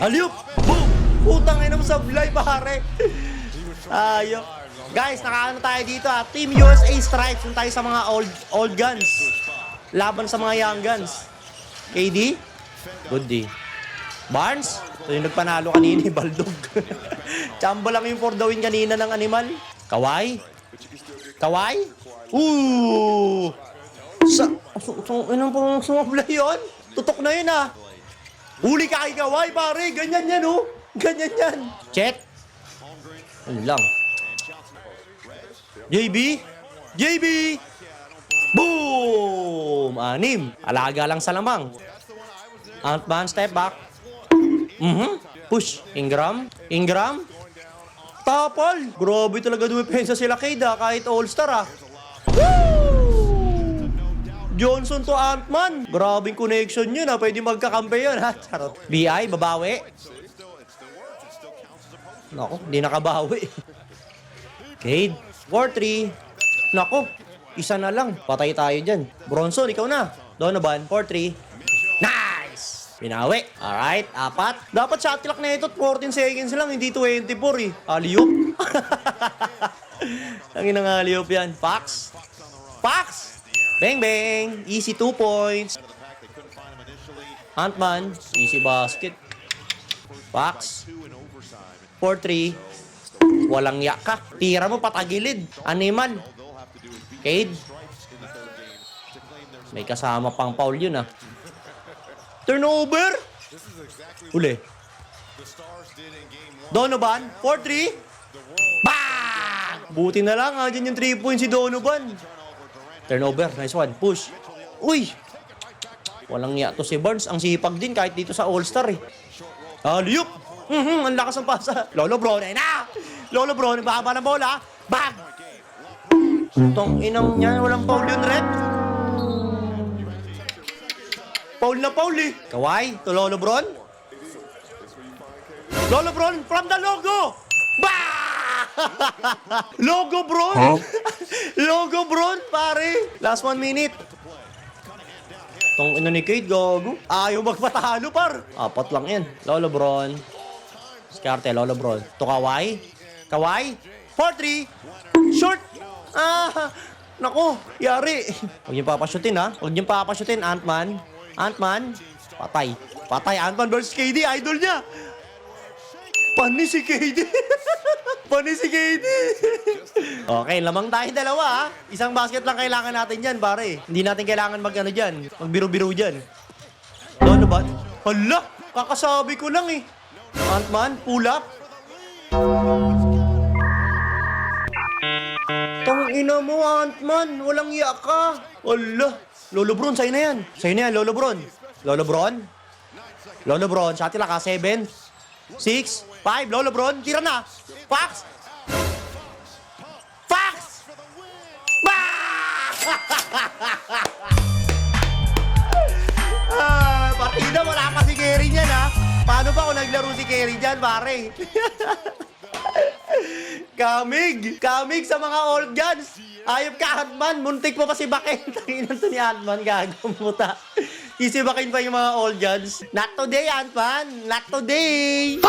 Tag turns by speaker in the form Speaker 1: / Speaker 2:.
Speaker 1: Aliup! Boom! Putang ina mo sablay, pare. Ayok. Guys, nakaano tayo dito ha. Team USA Stripes. Yung tayo sa mga old guns. Laban sa mga young guns. KD? Good D. Barnes? Ito yung nagpanalo kanina, Baldog. Chamba lang yung for the win kanina ng animal. Kawhi? Kawhi? Ooh! Anong pong sumablay yun? Tutok na yun ah. Huli ka kay Kawhi, pare. Ganyan yan oh. Ganyan yan. Check. Ano lang. JB? JB! Boom! 6. Alaga lang sa lamang. Ant-Man, step back. Push. Ingram. Ingram. Tapal. Grabe talaga dumepensa sila Cade ah. Kahit all-star ah. Woo! Johnson to Ant-Man. Grabing connection yun ah. Pwede magkakampi yun ha. Charot. BI, babawi. Nako, hindi nakabawi. Cade. 4-3. Nako, isa na lang. Patay tayo dyan. Bronson, ikaw na. Donovan, 4-3. Nice! Pinawi. Alright, 4. Dapat shot clock na ito. 14 seconds lang, hindi 24 eh. Alley-oop. Ang inang alley-oop yan. Fox. Fox! Bang bang! Easy 2 points. Ant-Man. Easy basket. Fox. 4-3. Walang yaka. Tira mo patagilid. Animal. Cade. May kasama pang foul yun ah. Turnover. Uli. Donovan. 4-3. Bang! Buti na lang ha. Diyan yung 3 points si Donovan. Turnover. Nice one. Push. Uy! Walang ya to si Barnes. Ang sipag din kahit dito sa All-Star eh. Alley-oop! Ang lakas ng pasa. Lolo Bron. Ay na! Lolo Bron. Baba ng bola. Bang! Tong inang niya. Walang foul yun, Rep. Foul na foul eh. Kawhi. To Lolo Bron. Lolo Bron from the logo. Bah! Logo Bron. Huh? Logo Bron, pare. Last 1 minute. Tong ina ni Cade, gago. Ayaw magpatalo, par. 4 lang yan. Lolo Bron. Skarte, Lolo Bron. To Kawhi. Kawhi. 4-3. Short. Nako. Yari. Huwag niyong papashutin, ha. Huwag niyong papashutin, Ant-Man. Ant-Man. Patay. Patay. Ant-Man versus KD. Idol niya. Pani si KD. Pani si KD. Okay, lamang tayo dalawa, ha. Isang basket lang kailangan natin dyan, pare. Hindi natin kailangan mag-ano dyan. Magbiro-biro dyan. Ano ba? Hala. Kakasabi ko lang, eh. Ant-Man, pull up. Tang ina mo, Ant-Man. Walang iya ka. Wala. Lolo Bron, sa'yo na yan. Sa'yo na yan, Lolo Bron. Lolo Bron. Lolo Bron, sa atin lang ka. 7, 6, 5. Lolo Bron, tira na. Fox. Fox! Partida, wala pa si Kerry niyan, ha. Paano ba kung naglaro si Kerry dyan, pare? Kamig! Kamig sa mga old guns! Ayop ka, Ant-Man! Muntik pa pa si Baken! Tanginan to ni Ant-Man, gagamuta. Isibakin pa yung mga old guns. Not today, Ant-Man! Not today!